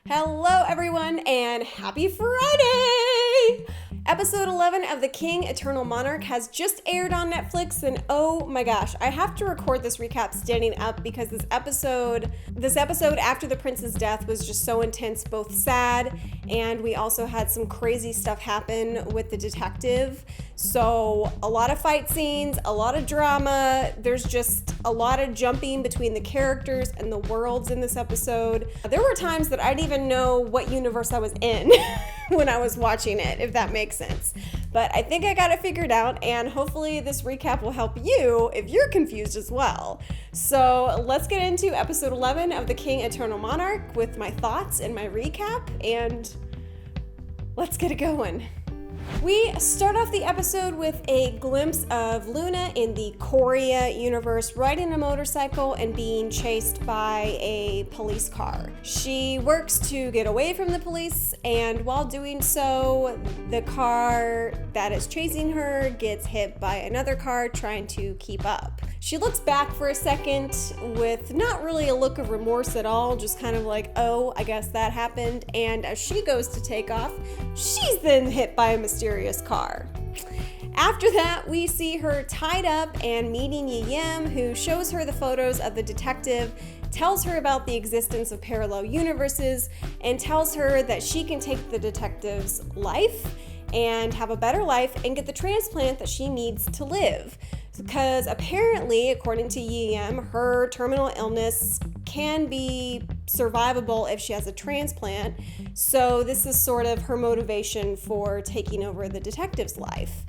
Hello, everyone, and happy Friday! Episode 11 of The King, Eternal Monarch has just aired on Netflix, and oh my gosh, I have to record this recap standing up because this episode after the prince's death was just so intense, both sad, and we also had some crazy stuff happen with the detective. So a lot of fight scenes, a lot of drama, there's just a lot of jumping between the characters and the worlds in this episode. There were times that I didn't even know what universe I was in when I was watching it, if that makes sense. But I think I got it figured out, and hopefully this recap will help you if you're confused as well. So let's get into episode 11 of The King, Eternal Monarch with my thoughts and my recap, and let's get it going. We start off the episode with a glimpse of Luna in the Korea universe riding a motorcycle and being chased by a police car. She works to get away from the police, and while doing so, the car that is chasing her gets hit by another car trying to keep up. She looks back for a second with not really a look of remorse at all, just kind of like, oh, I guess that happened. And as she goes to take off, she's then hit by a mysterious car. After that, we see her tied up and meeting Yi-Yim, who shows her the photos of the detective, tells her about the existence of parallel universes, and tells her that she can take the detective's life and have a better life and get the transplant that she needs to live. Because apparently, according to Yi-Yim, her terminal illness can be survivable if she has a transplant. So this is sort of her motivation for taking over the detective's life.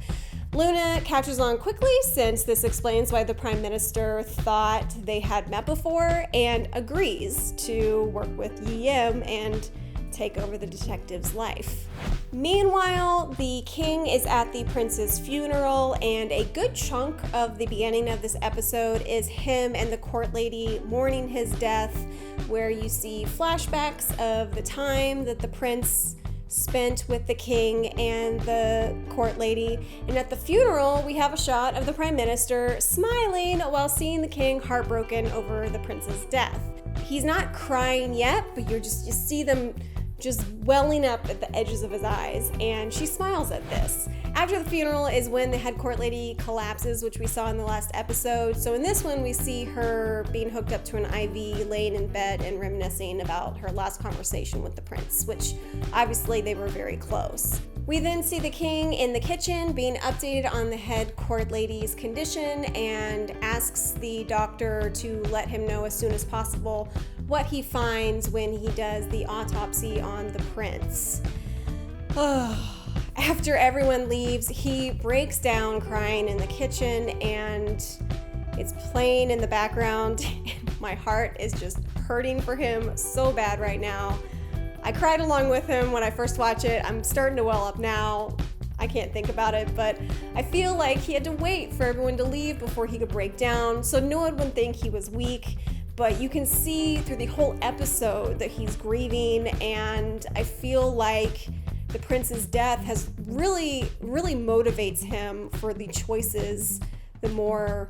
Luna catches on quickly, since this explains why the Prime Minister thought they had met before, and agrees to work with Yi-Yim and take over the detective's life. Meanwhile, the king is at the prince's funeral, and a good chunk of the beginning of this episode is him and the court lady mourning his death, where you see flashbacks of the time that the prince spent with the king and the court lady. And at the funeral, we have a shot of the prime minister smiling while seeing the king heartbroken over the prince's death. He's not crying yet, but you see them just welling up at the edges of his eyes, and she smiles at this. After the funeral is when the head court lady collapses, which we saw in the last episode. So in this one, we see her being hooked up to an IV, laying in bed and reminiscing about her last conversation with the prince, which obviously they were very close. We then see the king in the kitchen being updated on the head court lady's condition and asks the doctor to let him know as soon as possible what he finds when he does the autopsy on the prince. After everyone leaves, he breaks down crying in the kitchen, and it's playing in the background. My heart is just hurting for him so bad right now. I cried along with him when I first watched it. I'm starting to well up now. I can't think about it, but I feel like he had to wait for everyone to leave before he could break down, so no one would think he was weak. But you can see through the whole episode that he's grieving, and I feel like the prince's death has really motivates him for the choices, the more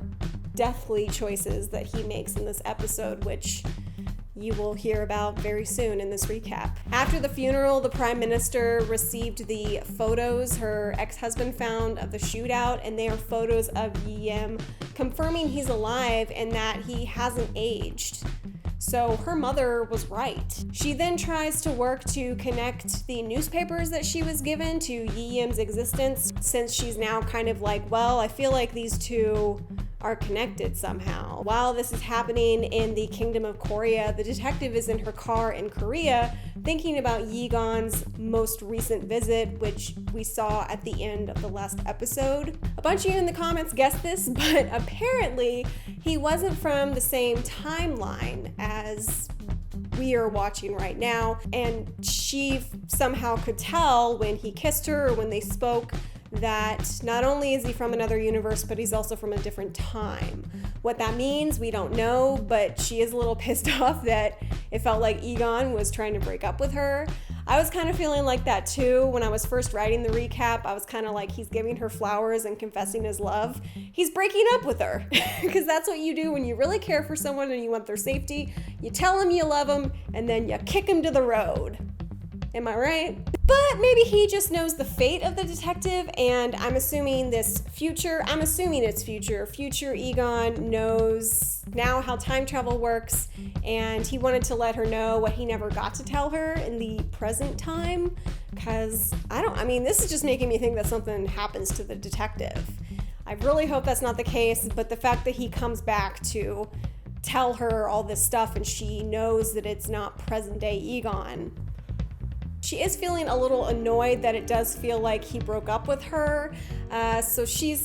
deathly choices that he makes in this episode, which you will hear about very soon in this recap. After the funeral, the prime minister received the photos her ex-husband found of the shootout, and they are photos of Yi-Yim confirming he's alive and that he hasn't aged. So her mother was right. She then tries to work to connect the newspapers that she was given to Yi-Yim's existence, since she's now kind of like, well, I feel like these two are connected somehow. While this is happening in the Kingdom of Korea, the detective is in her car in Korea thinking about Yegon's most recent visit, which we saw at the end of the last episode. A bunch of you in the comments guessed this, but apparently he wasn't from the same timeline as we are watching right now, and she somehow could tell when he kissed her or when they spoke that not only is he from another universe, but he's also from a different time. What that means, we don't know, but she is a little pissed off that it felt like Egon was trying to break up with her. I was kind of feeling like that too when I was first writing the recap. I was kind of like, he's giving her flowers and confessing his love. He's breaking up with her because that's what you do when you really care for someone and you want their safety. You tell them you love them and then you kick them to the road. Am I right? But maybe he just knows the fate of the detective, and I'm assuming it's future Egon knows now how time travel works, and he wanted to let her know what he never got to tell her in the present time, because this is just making me think that something happens to the detective. I really hope that's not the case, but the fact that he comes back to tell her all this stuff and she knows that it's not present day Egon. She is feeling a little annoyed that it does feel like he broke up with her. So she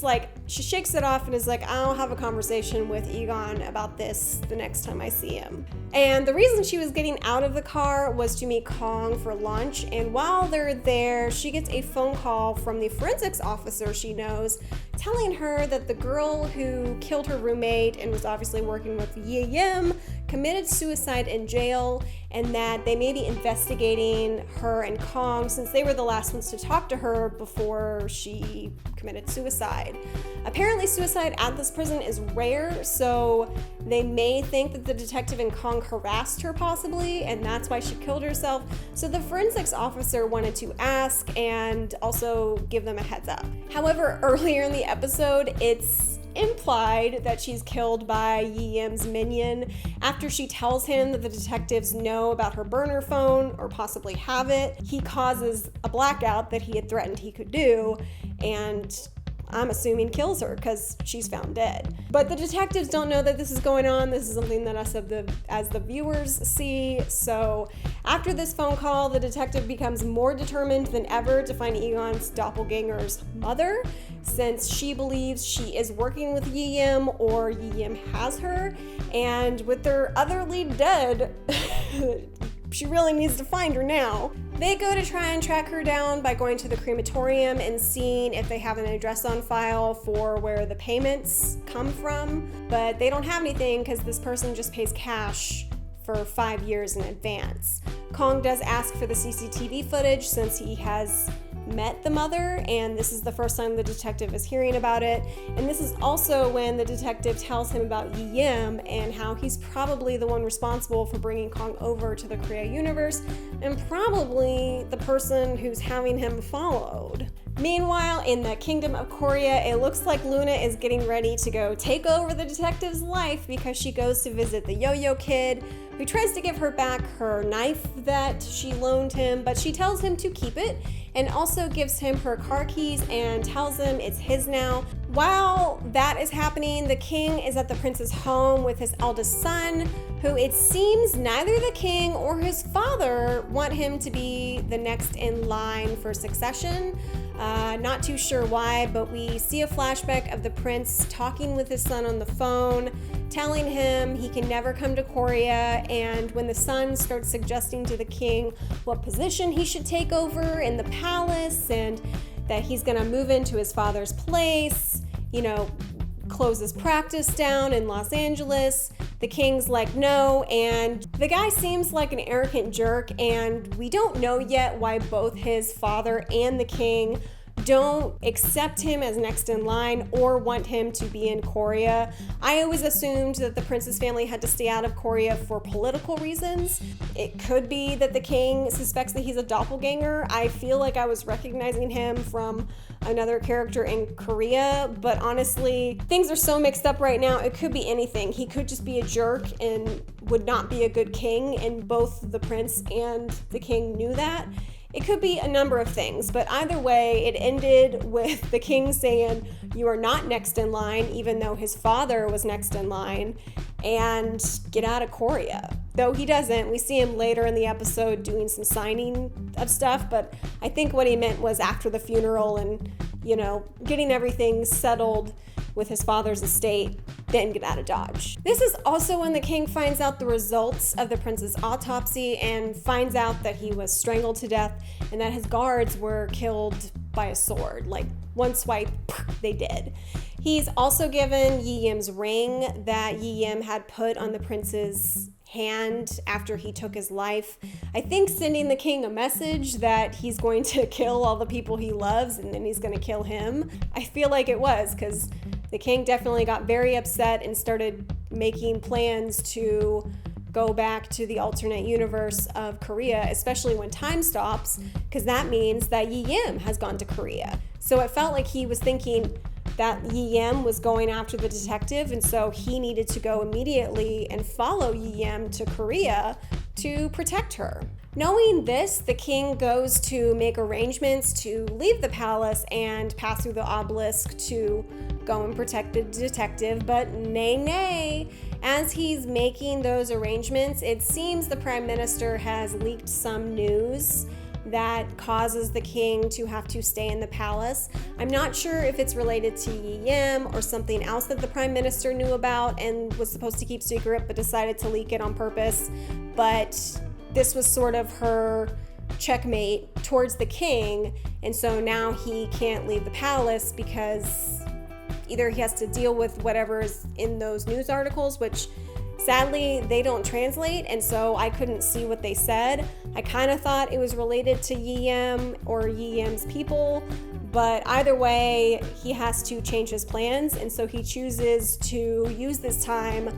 shakes it off and is like, I'll have a conversation with Egon about this the next time I see him. And the reason she was getting out of the car was to meet Kong for lunch. And while they're there, she gets a phone call from the forensics officer she knows, telling her that the girl who killed her roommate and was obviously working with Yi Yim committed suicide in jail, and that they may be investigating her and Kong since they were the last ones to talk to her before she committed suicide. Apparently suicide at this prison is rare, so they may think that the detective and Kong harassed her possibly, and that's why she killed herself. So the forensics officer wanted to ask and also give them a heads up. However, earlier in the episode, it's implied that she's killed by Yi Yim's minion after she tells him that the detectives know about her burner phone or possibly have it. He causes a blackout that he had threatened he could do, and I'm assuming kills her because she's found dead. But the detectives don't know that this is going on. This is something that us as the viewers see. So after this phone call, the detective becomes more determined than ever to find Egon's doppelganger's mother, since she believes she is working with Yi Yim or Yi Yim has her. And with their other lead dead, she really needs to find her now. They go to try and track her down by going to the crematorium and seeing if they have an address on file for where the payments come from, but they don't have anything because this person just pays cash for 5 years in advance. Kong does ask for the CCTV footage since he has met the mother, and this is the first time the detective is hearing about it. And this is also when the detective tells him about Yi Yim and how he's probably the one responsible for bringing Kong over to the Korea universe, and probably the person who's having him followed. Meanwhile, in the Kingdom of Korea, it looks like Luna is getting ready to go take over the detective's life because she goes to visit the Yo-Yo Kid, who tries to give her back her knife that she loaned him, but she tells him to keep it and also gives him her car keys and tells him it's his now. While that is happening, the king is at the prince's home with his eldest son, who it seems neither the king or his father want him to be the next in line for succession. Not too sure why, but we see a flashback of the prince talking with his son on the phone, telling him he can never come to Korea, and when the son starts suggesting to the king what position he should take over in the palace and that he's gonna move into his father's place, close his practice down in Los Angeles, the king's like, no, and the guy seems like an arrogant jerk, and we don't know yet why both his father and the king don't accept him as next in line or want him to be in Korea. I always assumed that the prince's family had to stay out of Korea for political reasons. It could be that the king suspects that he's a doppelganger. I feel like I was recognizing him from another character in Korea, but honestly, things are so mixed up right now. It could be anything. He could just be a jerk and would not be a good king, and both the prince and the king knew that. It could be a number of things, but either way, it ended with the king saying, "You are not next in line," even though his father was next in line, and get out of Korea. Though he doesn't. We see him later in the episode doing some signing of stuff, but I think what he meant was after the funeral and, getting everything settled with his father's estate, then get out of Dodge. This is also when the king finds out the results of the prince's autopsy and finds out that he was strangled to death and that his guards were killed by a sword. Like, one swipe, they did. He's also given Yi Yim's ring that Yi Yim had put on the prince's hand after he took his life. I think sending the king a message that he's going to kill all the people he loves and then he's going to kill him. I feel like it was, because the king definitely got very upset and started making plans to go back to the alternate universe of Korea, especially when time stops, because that means that Yi Yim has gone to Korea. So it felt like he was thinking that Yi Yim was going after the detective, and so he needed to go immediately and follow Yi Yim to Korea to protect her. Knowing this, the king goes to make arrangements to leave the palace and pass through the obelisk to go and protect the detective, but nay. As he's making those arrangements, it seems the prime minister has leaked some news that causes the king to have to stay in the palace. I'm not sure if it's related to Yi Yim or something else that the prime minister knew about and was supposed to keep secret but decided to leak it on purpose. But this was sort of her checkmate towards the king, and so now he can't leave the palace because either he has to deal with whatever is in those news articles, which sadly they don't translate, and so I couldn't see what they said. I kind of thought it was related to Yi Yim or Yi Yim's people, but either way, he has to change his plans, and so he chooses to use this time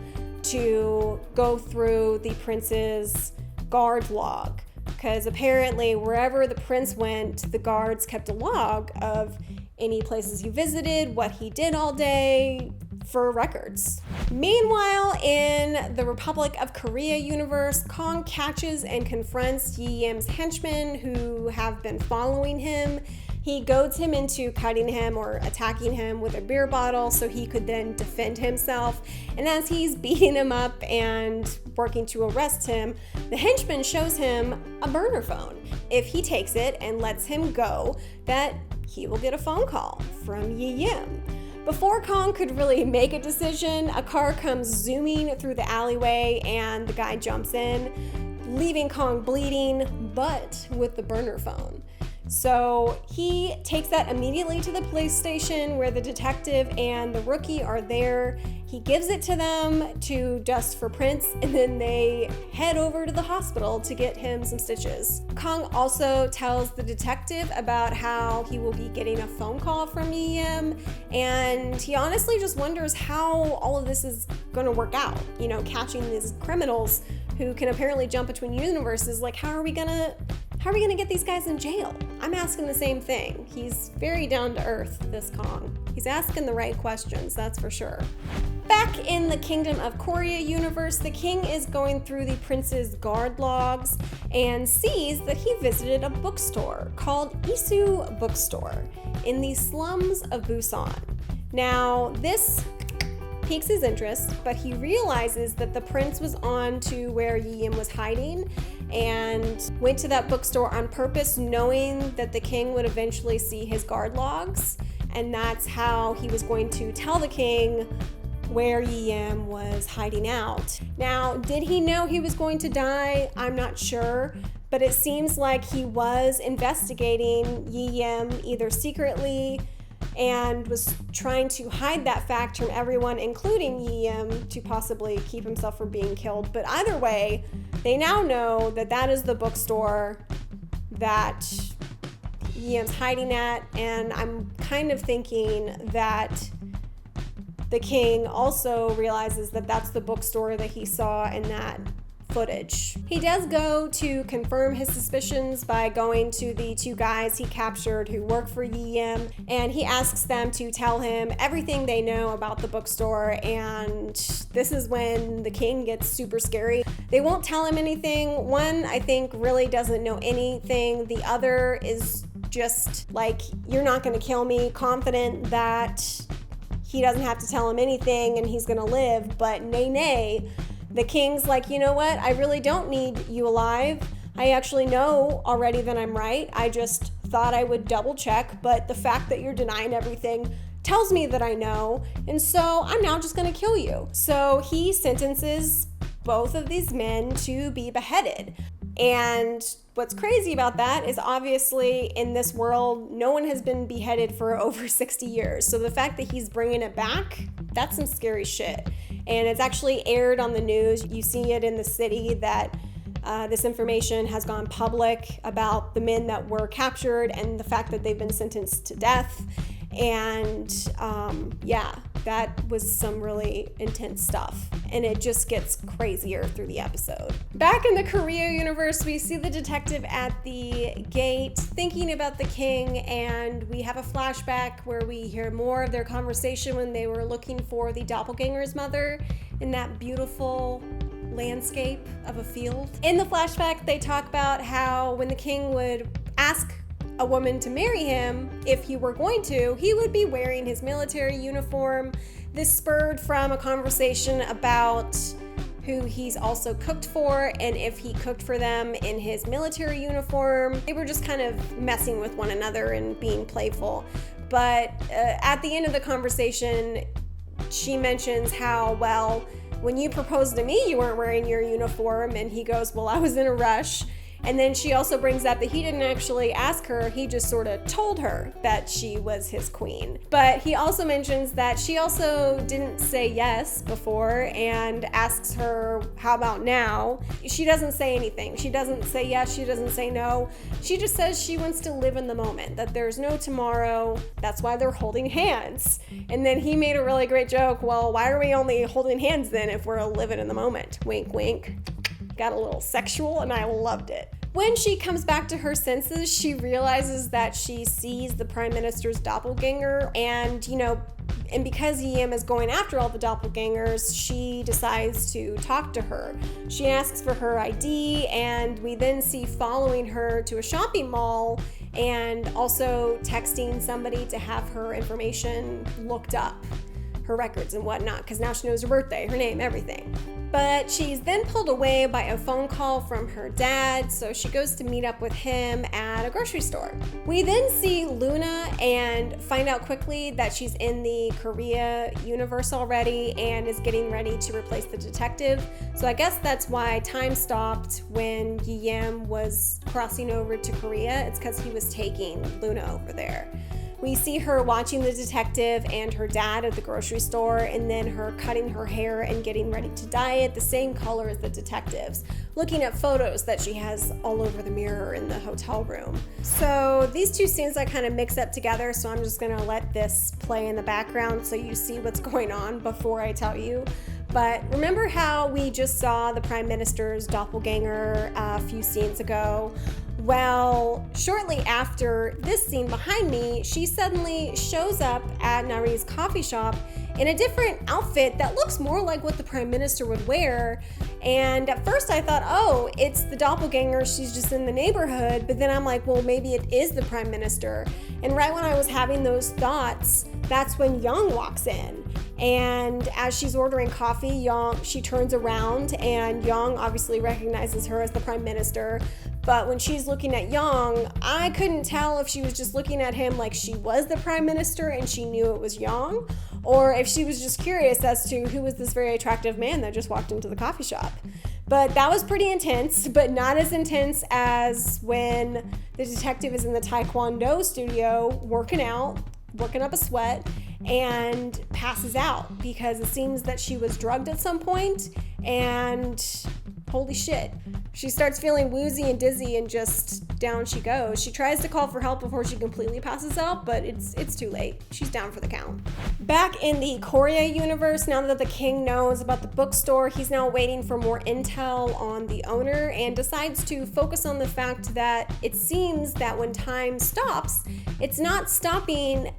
to go through the prince's guard log, because apparently wherever the prince went, the guards kept a log of any places he visited, what he did all day, for records. Meanwhile, in the Republic of Korea universe, Kong catches and confronts Yi Yim's henchmen who have been following him. He goads him into cutting him or attacking him with a beer bottle so he could then defend himself. And as he's beating him up and working to arrest him, the henchman shows him a burner phone. If he takes it and lets him go, that he will get a phone call from Yi Yim. Before Kong could really make a decision, a car comes zooming through the alleyway and the guy jumps in, leaving Kong bleeding, but with the burner phone. So he takes that immediately to the police station where the detective and the rookie are there. He gives it to them to dust for prints, and then they head over to the hospital to get him some stitches. Kong also tells the detective about how he will be getting a phone call from Yi Yim, and he honestly just wonders how all of this is going to work out. You know, catching these criminals who can apparently jump between universes. Like, how are we gonna get these guys in jail? I'm asking the same thing. He's very down to earth, this Kong. He's asking the right questions, that's for sure. Back in the Kingdom of Korea universe, the king is going through the prince's guard logs and sees that he visited a bookstore called Isu Bookstore in the slums of Busan. Now, this piques his interest, but he realizes that the prince was on to where Yi Yim was hiding and went to that bookstore on purpose, knowing that the king would eventually see his guard logs, and that's how he was going to tell the king where Yi Yim was hiding out. Now, did he know he was going to die? I'm not sure, but it seems like he was investigating Yi Yim either secretly and was trying to hide that fact from everyone, including Yi Yim, to possibly keep himself from being killed. But either way, they now know that that is the bookstore that Yi Yim's hiding at, and I'm kind of thinking that the king also realizes that that's the bookstore that he saw in that footage. He does go to confirm his suspicions by going to the two guys he captured who work for Yi Yim, and he asks them to tell him everything they know about the bookstore, and this is when the king gets super scary. They won't tell him anything. One, I think, really doesn't know anything. The other is just like, you're not gonna kill me, confident that he doesn't have to tell him anything and he's gonna live, but nay. The king's like, you know what? I really don't need you alive. I actually know already that I'm right. I just thought I would double check, but the fact that you're denying everything tells me that I know, and so I'm now just gonna kill you. So he sentences both of these men to be beheaded. And what's crazy about that is obviously in this world, no one has been beheaded for over 60 years. So the fact that he's bringing it back, that's some scary shit. And it's actually aired on the news. You see it in the city that this information has gone public about the men that were captured and the fact that they've been sentenced to death. And yeah, that was some really intense stuff. And it just gets crazier through the episode. Back in the Korea universe, we see the detective at the gate thinking about the king, and we have a flashback where we hear more of their conversation when they were looking for the doppelganger's mother in that beautiful landscape of a field. In the flashback, they talk about how when the king would ask a woman to marry him, if he were going to, he would be wearing his military uniform. This spurred from a conversation about who he's also cooked for and if he cooked for them in his military uniform. They were just kind of messing with one another and being playful. But at the end of the conversation, she mentions how, well, when you proposed to me, you weren't wearing your uniform. And he goes, well, I was in a rush. And then she also brings up that he didn't actually ask her, he just sort of told her that she was his queen. But he also mentions that she also didn't say yes before and asks her, how about now? She doesn't say anything. She doesn't say yes, she doesn't say no. She just says she wants to live in the moment, that there's no tomorrow. That's why they're holding hands. And then he made a really great joke, well, why are we only holding hands then if we're living in the moment? Wink, wink. Got a little sexual, and I loved it. When she comes back to her senses, she realizes that she sees the Prime Minister's doppelganger, and because Yim is going after all the doppelgangers, she decides to talk to her. She asks for her ID, and we then see following her to a shopping mall and also texting somebody to have her information looked up, her records and whatnot, because now she knows her birthday, her name, everything. But she's then pulled away by a phone call from her dad, so she goes to meet up with him at a grocery store. We then see Luna and find out quickly that she's in the Korea universe already and is getting ready to replace the detective. So I guess that's why time stopped when Yim was crossing over to Korea. It's because he was taking Luna over there. We see her watching the detective and her dad at the grocery store, and then her cutting her hair and getting ready to dye it the same color as the detective's, looking at photos that she has all over the mirror in the hotel room. So these two scenes I kind of mix up together, so I'm just gonna let this play in the background so you see what's going on before I tell you. But remember how we just saw the Prime Minister's doppelganger a few scenes ago? Well, shortly after this scene behind me, she suddenly shows up at Nari's coffee shop in a different outfit that looks more like what the Prime Minister would wear. And at first I thought, oh, it's the doppelganger, she's just in the neighborhood. But then I'm like, well, maybe it is the Prime Minister. And right when I was having those thoughts, that's when Young walks in. And as she's ordering coffee, she turns around, and Young obviously recognizes her as the Prime Minister. But when she's looking at Young, I couldn't tell if she was just looking at him like she was the Prime Minister and she knew it was Young, or if she was just curious as to who was this very attractive man that just walked into the coffee shop. But that was pretty intense, but not as intense as when the detective is in the Taekwondo studio working up a sweat, and passes out because it seems that she was drugged at some point, and holy shit, she starts feeling woozy and dizzy, and just down she goes. She tries to call for help before she completely passes out, but it's too late. She's down for the count. Back in the Korea universe, now that the king knows about the bookstore, he's now waiting for more intel on the owner and decides to focus on the fact that it seems that when time stops, it's not stopping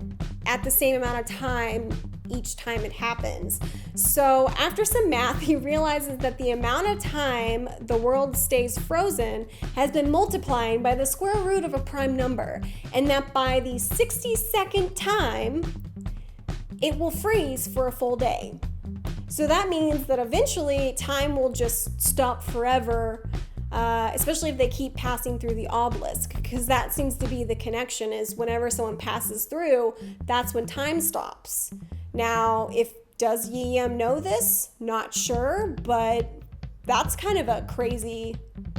at the same amount of time each time it happens. So after some math, he realizes that the amount of time the world stays frozen has been multiplying by the square root of a prime number, and that by the 62nd time, it will freeze for a full day. So that means that eventually time will just stop forever, especially if they keep passing through the obelisk, because that seems to be the connection, is whenever someone passes through, that's when time stops. Now, does Yim know this? Not sure, but that's kind of a crazy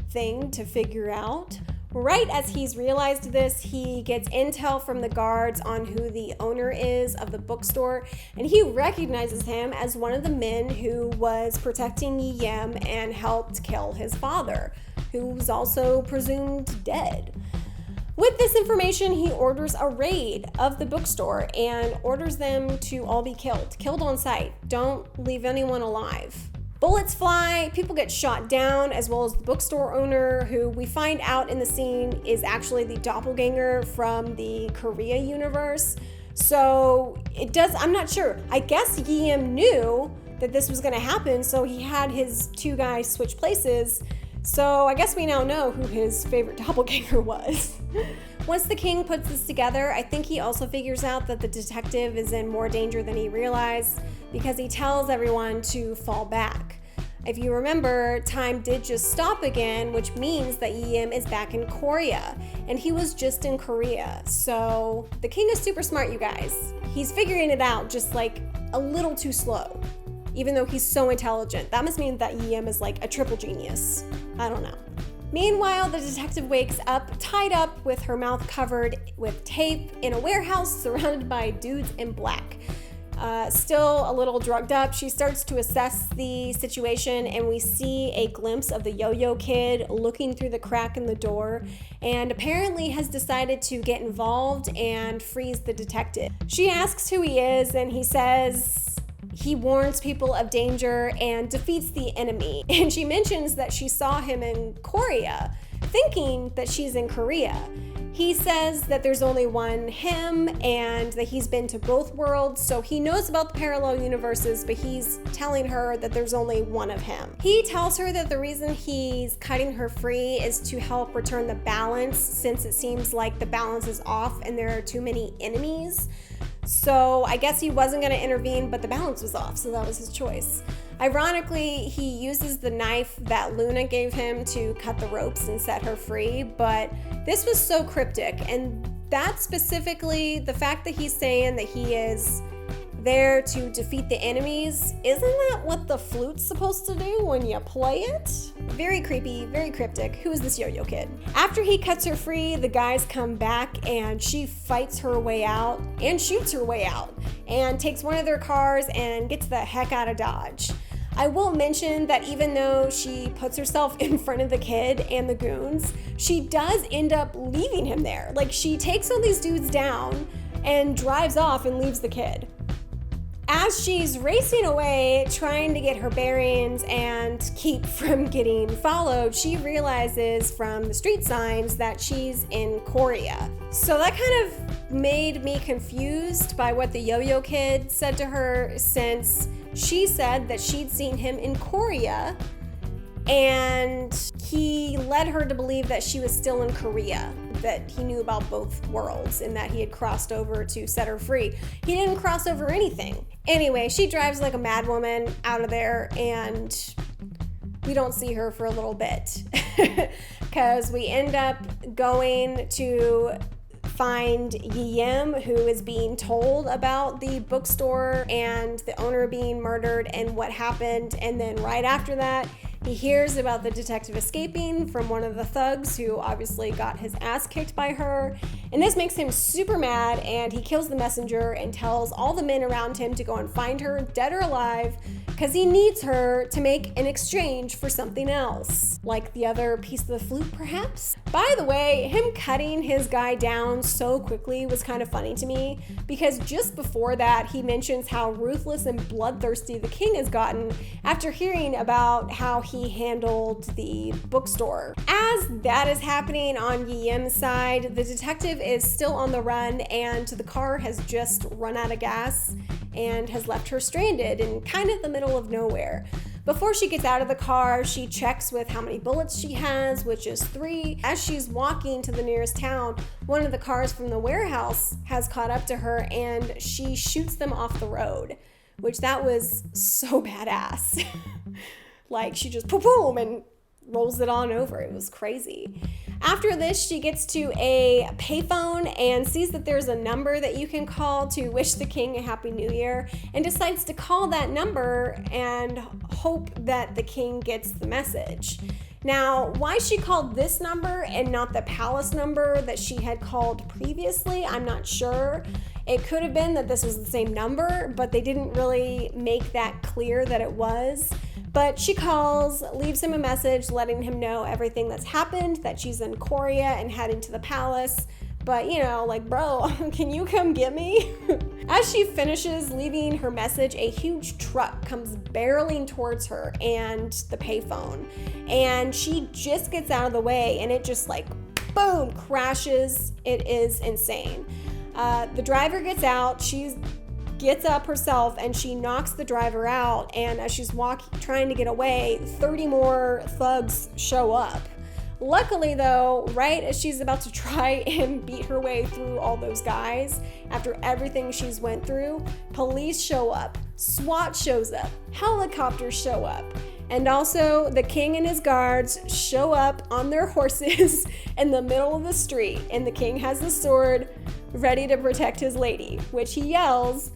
thing to figure out. Right as he's realized this, he gets intel from the guards on who the owner is of the bookstore, and he recognizes him as one of the men who was protecting Yim and helped kill his father, who's also presumed dead. With this information, he orders a raid of the bookstore and orders them to all be killed on sight. Don't leave anyone alive. Bullets fly, people get shot down, as well as the bookstore owner, who we find out in the scene is actually the doppelganger from the Korea universe. So I'm not sure. I guess Yim knew that this was gonna happen, so he had his two guys switch places. So I guess we now know who his favorite doppelganger was. Once the king puts this together, I think he also figures out that the detective is in more danger than he realized, because he tells everyone to fall back. If you remember, time did just stop again, which means that Yim is back in Korea, and he was just in Korea. So the king is super smart, you guys. He's figuring it out, just like a little too slow, even though he's so intelligent. That must mean that Yim is like a triple genius. I don't know. Meanwhile, the detective wakes up, tied up with her mouth covered with tape in a warehouse surrounded by dudes in black. Still a little drugged up, she starts to assess the situation, and we see a glimpse of the yo-yo kid looking through the crack in the door, and apparently has decided to get involved and freeze the detective. She asks who he is, and he says he warns people of danger and defeats the enemy. And she mentions that she saw him in Korea, thinking that she's in Korea. He says that there's only one him and that he's been to both worlds, so he knows about the parallel universes, but he's telling her that there's only one of him. He tells her that the reason he's cutting her free is to help return the balance, since it seems like the balance is off and there are too many enemies. So I guess he wasn't going to intervene, but the balance was off, so that was his choice. Ironically, he uses the knife that Luna gave him to cut the ropes and set her free, but this was so cryptic, and that specifically, the fact that he's saying that he is there to defeat the enemies, isn't that what the flute's supposed to do when you play it? Very creepy, very cryptic. Who is this yo-yo kid? After he cuts her free, the guys come back and she fights her way out and shoots her way out and takes one of their cars and gets the heck out of Dodge. I will mention that even though she puts herself in front of the kid and the goons, she does end up leaving him there. Like, she takes all these dudes down and drives off and leaves the kid. As she's racing away, trying to get her bearings and keep from getting followed, she realizes from the street signs that she's in Korea. So that kind of made me confused by what the yo-yo kid said to her, since she said that she'd seen him in Korea and he led her to believe that she was still in Korea, that he knew about both worlds and that he had crossed over to set her free. He didn't cross over anything. Anyway, she drives like a madwoman out of there, and we don't see her for a little bit because we end up going to find Yim, who is being told about the bookstore and the owner being murdered and what happened. And then right after that, he hears about the detective escaping from one of the thugs who obviously got his ass kicked by her. And this makes him super mad, and he kills the messenger and tells all the men around him to go and find her, dead or alive, because he needs her to make an exchange for something else, like the other piece of the flute, perhaps? By the way, him cutting his guy down so quickly was kind of funny to me, because just before that, he mentions how ruthless and bloodthirsty the king has gotten after hearing about how he handled the bookstore. As that is happening on Yim's side, the detective is still on the run, and the car has just run out of gas and has left her stranded in kind of the middle of nowhere. Before she gets out of the car, she checks with how many bullets she has, which is 3. As she's walking to the nearest town, one of the cars from the warehouse has caught up to her, and she shoots them off the road, which that was so badass. Like, she just boom and rolls it on over. It was crazy. After this, she gets to a payphone and sees that there's a number that you can call to wish the king a happy new year, and decides to call that number and hope that the king gets the message. Now, why she called this number and not the palace number that she had called previously, I'm not sure. It could have been that this was the same number, but they didn't really make that clear that it was. But she calls, leaves him a message letting him know everything that's happened, that she's in Korea and heading to the palace. But, you know, like, bro, can you come get me? As she finishes leaving her message, a huge truck comes barreling towards her and the payphone. And she just gets out of the way and it just like, boom, crashes. It is insane. The driver gets out. She gets up herself and she knocks the driver out. And as she's trying to get away, 30 more thugs show up. Luckily, though, right as she's about to try and beat her way through all those guys, after everything she's went through, police show up, SWAT shows up, helicopters show up, and also the king and his guards show up on their horses in the middle of the street, and the king has the sword ready to protect his lady, which he yells,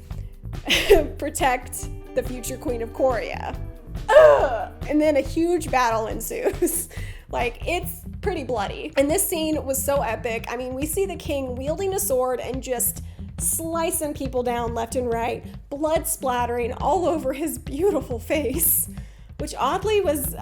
protect the future queen of Korea. Ugh! And then a huge battle ensues. Like, it's pretty bloody. And this scene was so epic. I mean, we see the king wielding a sword and just slicing people down left and right, blood splattering all over his beautiful face, which oddly was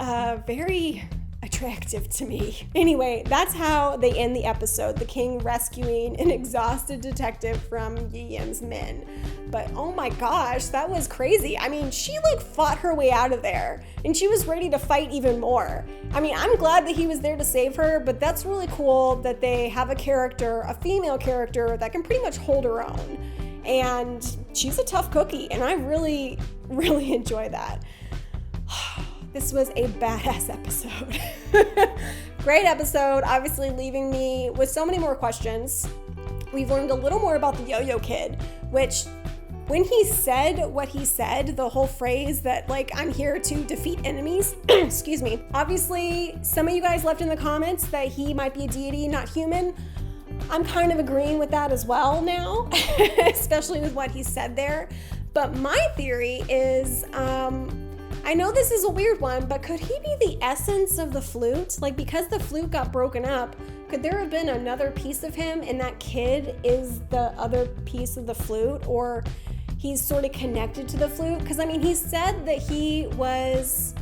very attractive to me. Anyway, that's how they end the episode, the king rescuing an exhausted detective from Yi Yim's men. But oh my gosh, that was crazy. I mean, she like fought her way out of there and she was ready to fight even more. I mean, I'm glad that he was there to save her, but that's really cool that they have a character, a female character that can pretty much hold her own. And she's a tough cookie and I really, really enjoy that. This was a badass episode. Great episode, obviously leaving me with so many more questions. We've learned a little more about the Yo-Yo Kid, which when he said what he said, the whole phrase that like, I'm here to defeat enemies, excuse me. Obviously, some of you guys left in the comments that he might be a deity, not human. I'm kind of agreeing with that as well now, especially with what he said there. But my theory is, I know this is a weird one, but could he be the essence of the flute? Like, because the flute got broken up, could there have been another piece of him and that kid is the other piece of the flute? Or he's sort of connected to the flute? Because, I mean, he said that he was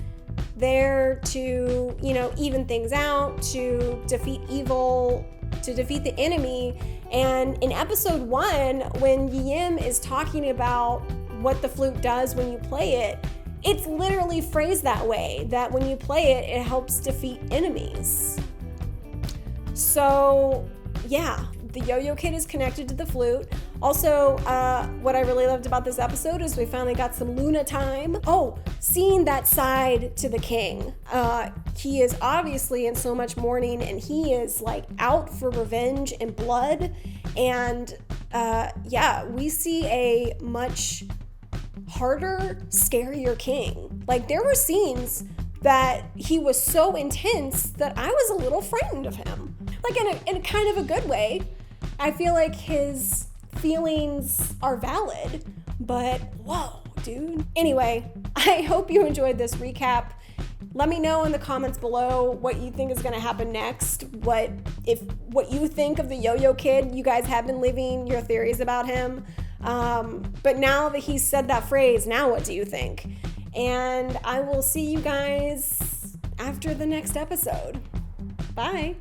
there to, you know, even things out, to defeat evil, to defeat the enemy. And in episode 1, when Yi Yim is talking about what the flute does when you play it, it's literally phrased that way, that when you play it, it helps defeat enemies. So, yeah, the Yo-Yo Kid is connected to the flute. Also, what I really loved about this episode is we finally got some Luna time. Oh, seeing that side to the king. He is obviously in so much mourning and he is like out for revenge and blood. And yeah, we see a much harder, scarier king. Like, there were scenes that he was so intense that I was a little frightened of him. Like, in a kind of a good way. I feel like his feelings are valid, but whoa, dude. Anyway, I hope you enjoyed this recap. Let me know in the comments below what you think is going to happen next. What you think of the Yo-Yo Kid. You guys have been leaving your theories about him. But now that he's said that phrase, now what do you think? And I will see you guys after the next episode. Bye.